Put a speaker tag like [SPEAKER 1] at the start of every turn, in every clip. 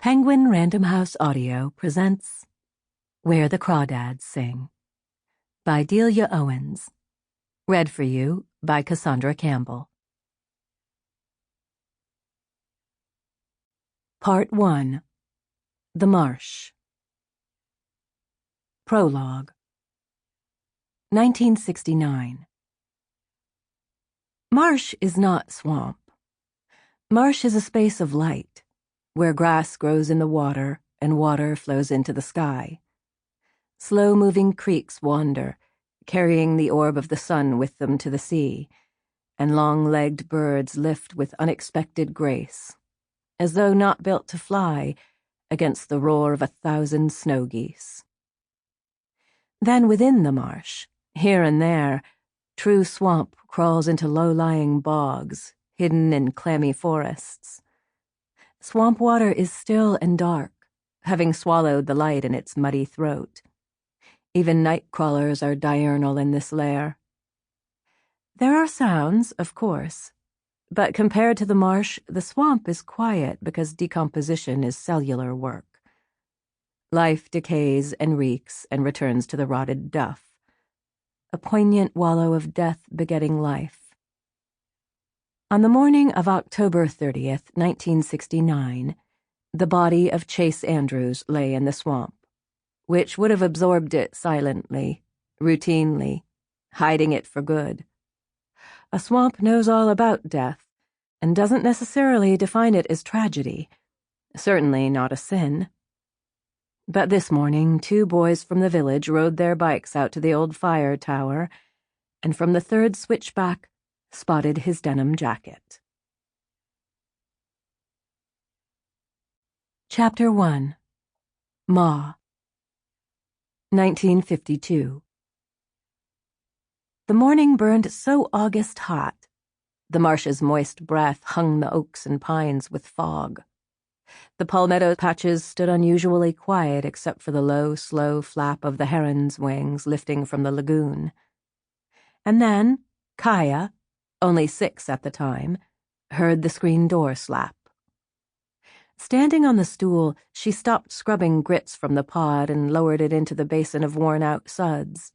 [SPEAKER 1] Penguin Random House Audio presents Where the Crawdads Sing by Delia Owens. Read for you by Cassandra Campbell. Part 1. The Marsh. Prologue. 1969. Marsh is not swamp. Marsh is a space of light, where grass grows in the water and water flows into the sky. Slow-moving creeks wander, carrying the orb of the sun with them to the sea, and long-legged birds lift with unexpected grace, as though not built to fly, against the roar of 1,000 snow geese. Then within the marsh, here and there, true swamp crawls into low-lying bogs, hidden in clammy forests. Swamp water is still and dark, having swallowed the light in its muddy throat. Even night crawlers are diurnal in this lair. There are sounds, of course, but compared to the marsh, the swamp is quiet because decomposition is cellular work. Life decays and reeks and returns to the rotted duff, a poignant wallow of death begetting life. On the morning of October 30th, 1969, the body of Chase Andrews lay in the swamp, which would have absorbed it silently, routinely, hiding it for good. A swamp knows all about death, and doesn't necessarily define it as tragedy, certainly not a sin. But this morning, 2 boys from the village rode their bikes out to the old fire tower, and from the third switchback, spotted his denim jacket. Chapter 1. Ma. 1952. The morning burned so August hot. The marsh's moist breath hung the oaks and pines with fog. The palmetto patches stood unusually quiet except for the low, slow flap of the heron's wings lifting from the lagoon. And then, Kaya, only 6 at the time, heard the screen door slap. Standing on the stool, she stopped scrubbing grits from the pod and lowered it into the basin of worn-out suds.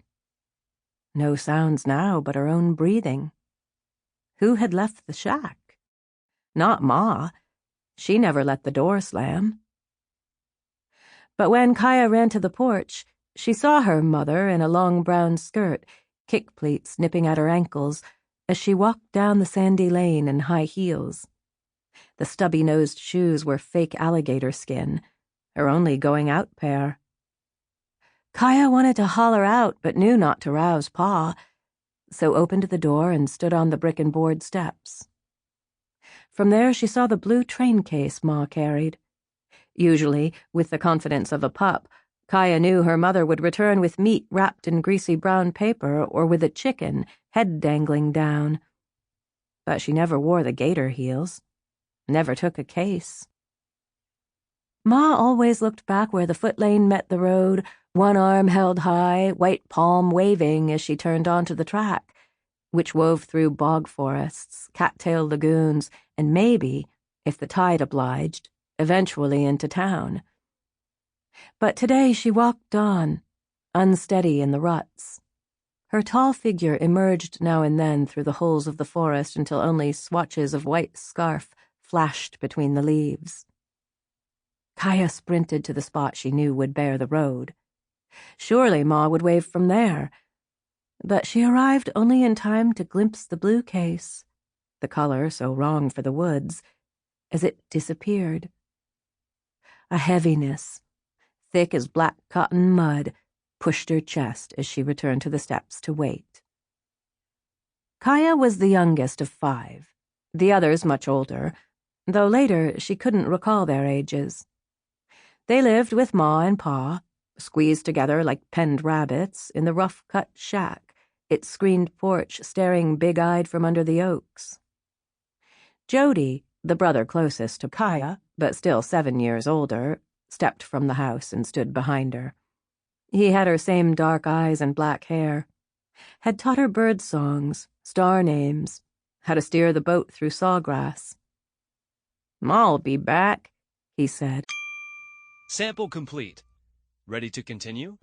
[SPEAKER 1] No sounds now but her own breathing. Who had left the shack? Not Ma. She never let the door slam. But when Kaya ran to the porch, she saw her mother in a long brown skirt, kick pleats nipping at her ankles, as she walked down the sandy lane in high heels. The stubby-nosed shoes were fake alligator skin, her only going-out pair. Kaya wanted to holler out but knew not to rouse Pa, so opened the door and stood on the brick-and-board steps. From there she saw the blue train case Ma carried. Usually, with the confidence of a pup, Kaya knew her mother would return with meat wrapped in greasy brown paper or with a chicken, head dangling down. But she never wore the gator heels, never took a case. Ma always looked back where the foot lane met the road, one arm held high, white palm waving as she turned onto the track, which wove through bog forests, cattail lagoons, and maybe, if the tide obliged, eventually into town. But today she walked on, unsteady in the ruts. Her tall figure emerged now and then through the holes of the forest until only swatches of white scarf flashed between the leaves. Kaya sprinted to the spot she knew would bear the road. Surely Ma would wave from there. But she arrived only in time to glimpse the blue case, the color so wrong for the woods, as it disappeared. A heaviness, thick as black cotton mud, pushed her chest as she returned to the steps to wait. Kaya was the youngest of 5, the others much older, though later she couldn't recall their ages. They lived with Ma and Pa, squeezed together like penned rabbits, in the rough-cut shack, its screened porch staring big-eyed from under the oaks. Jody, the brother closest to Kaya, but still 7 years older, stepped from the house and stood behind her. He had her same dark eyes and black hair, had taught her bird songs, star names, how to steer the boat through sawgrass. "Ma'll be back," he said,
[SPEAKER 2] Sample complete. Ready to continue?